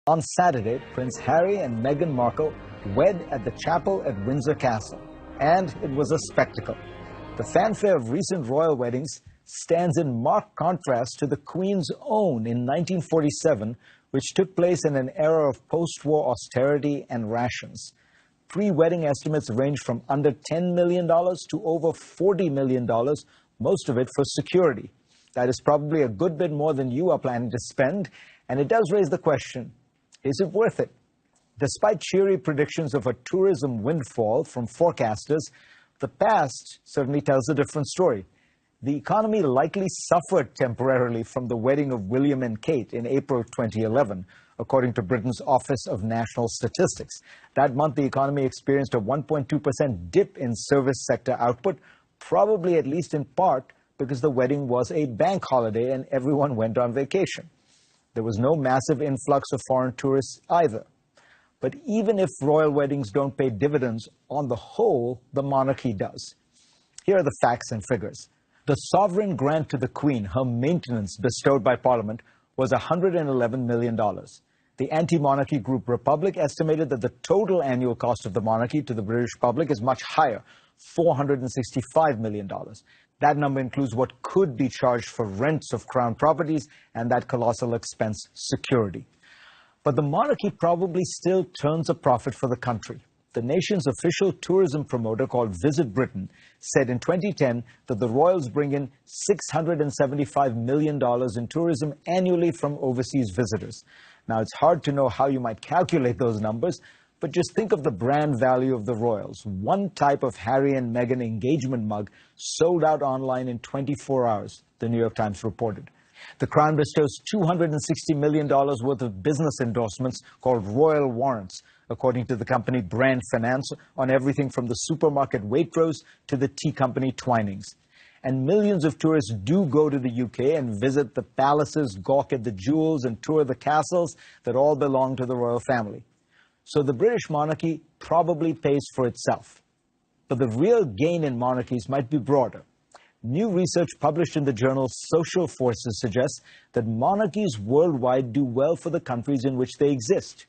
On Saturday, Prince Harry and Meghan Markle wed at the chapel at Windsor Castle, and it was a spectacle. The fanfare of recent royal weddings stands in marked contrast to the Queen's own in 1947, which took place in an era of post-war austerity and rations. Pre-wedding estimates range from under $10 million to over $40 million, most of it for security. That is probably a good bit more than you are planning to spend, and it does raise the question, is it worth it? Despite cheery predictions of a tourism windfall from forecasters, the past certainly tells a different story. The economy likely suffered temporarily from the wedding of William and Kate in April 2011, according to Britain's Office of National Statistics. That month, the economy experienced a 1.2% dip in service sector output, probably at least in part because the wedding was a bank holiday and everyone went on vacation. There was no massive influx of foreign tourists either. But even if royal weddings don't pay dividends, on the whole, the monarchy does. Here are the facts and figures. The sovereign grant to the Queen, her maintenance bestowed by Parliament, was $111 million. The anti-monarchy group Republic estimated that the total annual cost of the monarchy to the British public is much higher, $465 million. That number includes what could be charged for rents of crown properties and that colossal expense, security. But the monarchy probably still turns a profit for the country. The nation's official tourism promoter called Visit Britain said in 2010 that the royals bring in $675 million in tourism annually from overseas visitors. Now, it's hard to know how you might calculate those numbers, but just think of the brand value of the royals. One type of Harry and Meghan engagement mug sold out online in 24 hours, the New York Times reported. The Crown bestows $260 million worth of business endorsements called royal warrants, according to the company Brand Finance, on everything from the supermarket Waitrose to the tea company Twinings. And millions of tourists do go to the UK and visit the palaces, gawk at the jewels, and tour the castles that all belong to the royal family. So the British monarchy probably pays for itself. But the real gain in monarchies might be broader. New research published in the journal Social Forces suggests that monarchies worldwide do well for the countries in which they exist.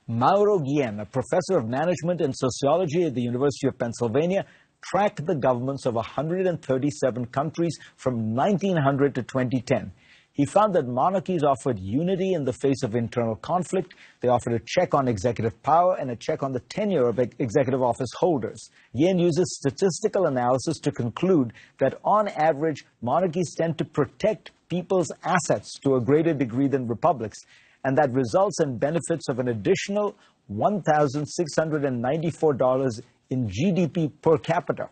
Mauro Guillen, a professor of management and sociology at the University of Pennsylvania, tracked the governments of 137 countries from 1900 to 2010. He found that monarchies offered unity in the face of internal conflict. They offered a check on executive power and a check on the tenure of executive office holders. Yen uses statistical analysis to conclude that, on average, monarchies tend to protect people's assets to a greater degree than republics, and that results in benefits of an additional $1,694 in GDP per capita.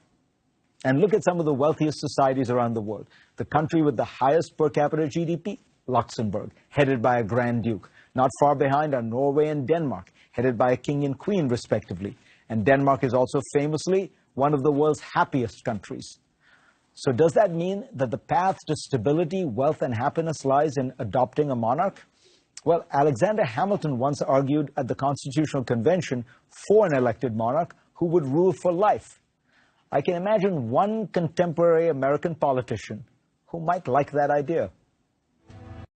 And look at some of the wealthiest societies around the world. The country with the highest per capita GDP, Luxembourg, headed by a Grand Duke. Not far behind are Norway and Denmark, headed by a king and queen, respectively. And Denmark is also famously one of the world's happiest countries. So does that mean that the path to stability, wealth, and happiness lies in adopting a monarch? Well, Alexander Hamilton once argued at the Constitutional Convention for an elected monarch who would rule for life. I can imagine one contemporary American politician who might like that idea.